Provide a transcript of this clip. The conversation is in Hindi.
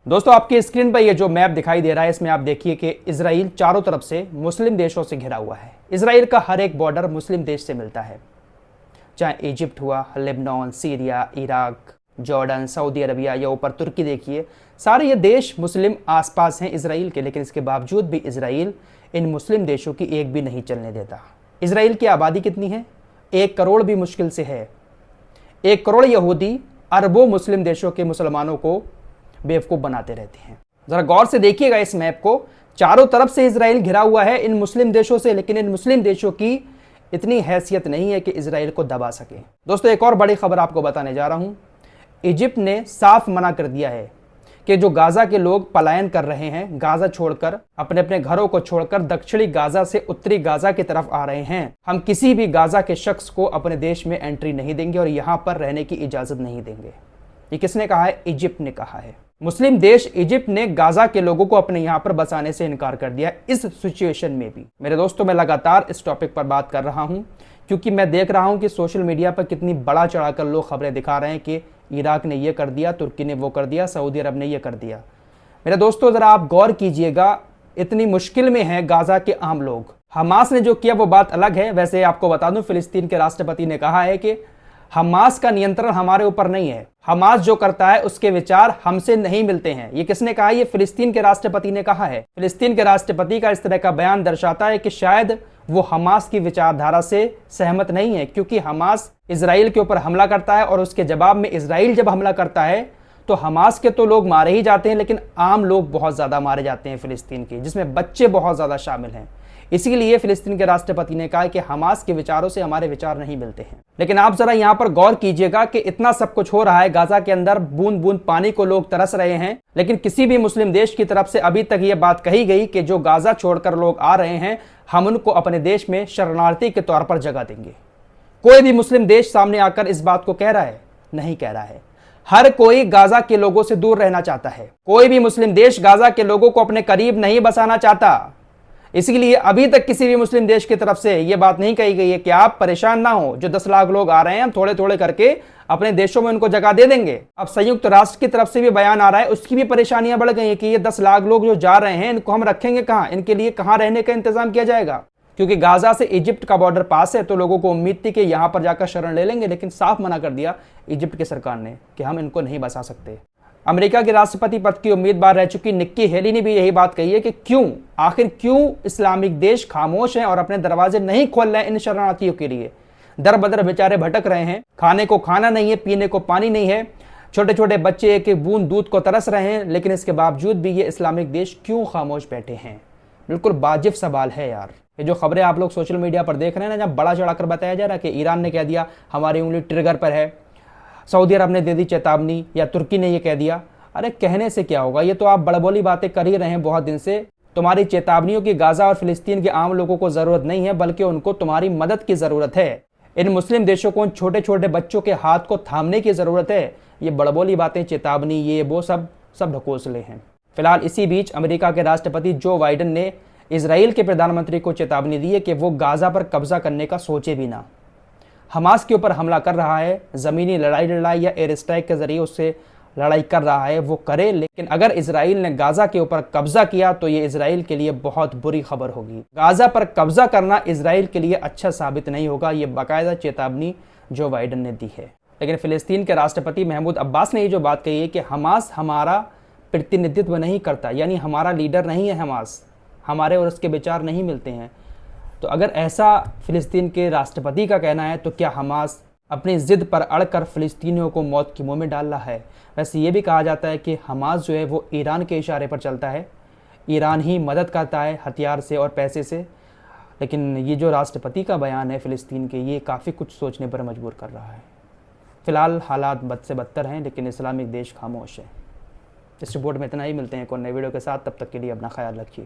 दोस्तों आपकी स्क्रीन पर ये जो मैप दिखाई दे रहा है इसमें आप देखिए कि इजराइल चारों तरफ से मुस्लिम देशों से घिरा हुआ है। इजराइल का हर एक बॉर्डर मुस्लिम देश से मिलता है, चाहे इजिप्ट हुआ, Lebanon, Syria, Iraq, Jordan, Saudi Arabia या ऊपर तुर्की देखिए, सारे ये देश मुस्लिम आसपास हैं इजराइल के। लेकिन इसके बावजूद भी इजराइल इन मुस्लिम देशों की एक भी नहीं चलने देता। इजराइल की आबादी कितनी है? 1 करोड़ भी मुश्किल से है। 1 करोड़ यहूदी अरबों मुस्लिम देशों के मुसलमानों को बेवकूफ़ बनाते रहते हैं। ज़रा गौर से देखिएगा इस मैप को, चारों तरफ से इजराइल घिरा हुआ है इन मुस्लिम देशों से, लेकिन इन मुस्लिम देशों की इतनी हैसियत नहीं है कि इजराइल को दबा सके। दोस्तों एक और बड़ी खबर आपको बताने जा रहा हूं। इजिप्ट ने साफ मना कर दिया है कि जो गाजा के लोग पलायन कर रहे हैं, गाजा छोड़कर, अपने अपने घरों को छोड़कर दक्षिणी गाजा से उत्तरी गाजा की तरफ आ रहे हैं, हम किसी भी गाजा के शख्स को अपने देश में एंट्री नहीं देंगे और यहां पर रहने की इजाजत नहीं देंगे। ये किसने कहा है? इजिप्ट ने कहा है। मुस्लिम देश इजिप्ट ने गाजा के लोगों को अपने यहां पर बसाने से इनकार कर दिया। इस सिचुएशन में भी मेरे दोस्तों मैं लगातार इस टॉपिक पर बात कर रहा हूं क्योंकि मैं देख रहा हूं कि सोशल मीडिया पर कितनी बड़ा चढ़ाकर लोग खबरें दिखा रहे हैं कि इराक ने यह कर दिया, तुर्की ने वो कर दिया, सऊदी अरब ने यह कर दिया। मेरे दोस्तों जरा आप गौर कीजिएगा, इतनी मुश्किल में है गाजा के आम लोग। हमास ने जो किया वो बात अलग है। वैसे आपको बता दूं, फिलिस्तीन के राष्ट्रपति ने कहा है कि हमास का नियंत्रण हमारे ऊपर नहीं है, हमास जो करता है उसके विचार हमसे नहीं मिलते हैं। ये किसने कहा? ये फिलिस्तीन के राष्ट्रपति ने कहा है। फिलिस्तीन के राष्ट्रपति का इस तरह का बयान दर्शाता है कि शायद वो हमास की विचारधारा से सहमत नहीं है, क्योंकि हमास इजराइल के ऊपर हमला करता है और उसके जवाब में इजराइल जब हमला करता है तो हमास के तो लोग मारे ही जाते हैं, लेकिन आम लोग बहुत ज्यादा मारे जाते हैं फिलिस्तीन के, जिसमें बच्चे बहुत ज्यादा शामिल हैं। इसीलिए फिलिस्तीन के राष्ट्रपति ने कहा कि हमास के विचारों से हमारे विचार नहीं मिलते हैं। लेकिन आप जरा यहां पर गौर कीजिएगा कि इतना सब कुछ हो रहा है गाजा के अंदर, बूंद बूंद पानी को लोग तरस रहे हैं, लेकिन किसी भी मुस्लिम देश की तरफ से अभी तक यह बात कही गई कि जो गाजा छोड़कर लोग आ रहे हैं हम उनको अपने देश में शरणार्थी के तौर पर जगह देंगे। कोई भी मुस्लिम देश सामने आकर इस बात को कह रहा है? नहीं कह रहा है। हर कोई गाजा के लोगों से दूर रहना चाहता है। कोई भी मुस्लिम देश गाजा के लोगों को अपने करीब नहीं बसाना चाहता। इसलिए अभी तक किसी भी मुस्लिम देश की तरफ से यह बात नहीं कही गई है कि आप परेशान ना हो, जो 10 लाख लोग आ रहे हैं हम थोड़े थोड़े करके अपने देशों में उनको जगह दे देंगे। अब संयुक्त राष्ट्र की तरफ से भी बयान आ रहा है, उसकी भी परेशानियां बढ़ गई है कि ये 10 लाख लोग जो जा रहे हैं इनको हम रखेंगे कहां, इनके लिए कहां रहने का इंतजाम किया जाएगा। क्योंकि गाजा से इजिप्ट का बॉर्डर पास है तो लोगों को उम्मीद थी कि यहां पर जाकर शरण ले लेंगे, लेकिन साफ मना कर दिया इजिप्ट की सरकार ने कि हम इनको नहीं बसा सकते। अमेरिका के राष्ट्रपति पद की उम्मीदवार रह चुकी निक्की हेली ने भी यही बात कही है कि आखिर क्यों इस्लामिक देश खामोश हैं और अपने दरवाजे नहीं खोल रहे हैं इन शरणार्थियों के लिए। दर बदर बेचारे भटक रहे हैं, खाने को खाना नहीं है, पीने को पानी नहीं है, छोटे छोटे बच्चे एक एक बूंद दूध को तरस रहे हैं, लेकिन इसके बावजूद भी ये इस्लामिक देश क्यों खामोश बैठे हैं? बिल्कुल वाजिब सवाल है यार। ये जो खबरें आप लोग सोशल मीडिया पर देख रहे हैं ना, जब बड़ा चढ़ाकर बताया जा रहा है कि ईरान ने कह दिया हमारी उंगली ट्रिगर पर है, सऊदी अरब ने दे दी चेतावनी, या तुर्की ने ये कह दिया। अरे कहने से क्या होगा, ये तो आप बड़बोली बातें कर ही रहे हैं बहुत दिन से। तुम्हारी चेतावनियों की गाजा और फिलिस्तीन के आम लोगों को जरूरत नहीं है, बल्कि उनको तुम्हारी मदद की जरूरत है। इन मुस्लिम देशों को उन छोटे छोटे बच्चों के हाथ को थामने की जरूरत है। ये बड़बोली बातें, चेतावनी, ये वो सब ढकोसले हैं। फिलहाल इसी बीच अमेरिका के राष्ट्रपति जो बाइडेन ने इजराइल के प्रधानमंत्री को चेतावनी दी है कि वो गाजा पर कब्जा करने का सोचे भी ना। हमास के ऊपर हमला कर रहा है, जमीनी लड़ाई या एयर स्ट्राइक के जरिए उससे लड़ाई कर रहा है, वो करे, लेकिन अगर इजराइल ने गाजा के ऊपर कब्जा किया तो ये इजराइल के लिए बहुत बुरी खबर होगी। गाजा पर कब्जा करना इजराइल के लिए अच्छा साबित नहीं होगा। ये बाकायदा चेतावनी जो बाइडेन ने दी है। लेकिन फिलिस्तीन के राष्ट्रपति महमूद अब्बास ने ये जो बात कही है कि हमास हमारा प्रतिनिधित्व नहीं करता, यानी हमारा लीडर नहीं है हमास, हमारे और उसके विचार नहीं मिलते हैं। तो अगर ऐसा फिलिस्तीन के राष्ट्रपति का कहना है तो क्या हमास अपनी जिद पर अड़कर फिलिस्तीनियों को मौत के मुंह में डाल रहा है? वैसे ये भी कहा जाता है कि हमास जो है वो ईरान के इशारे पर चलता है, ईरान ही मदद करता है हथियार से और पैसे से। लेकिन ये जो राष्ट्रपति का बयान है फिलिस्तीन के, ये काफ़ी कुछ सोचने पर मजबूर कर रहा है। फिलहाल हालात बद से बदतर हैं, लेकिन इस्लामिक देश खामोश है। इस रिपोर्ट में इतना ही। मिलते हैं एक और नए वीडियो के साथ, तब तक के लिए अपना ख्याल रखिए।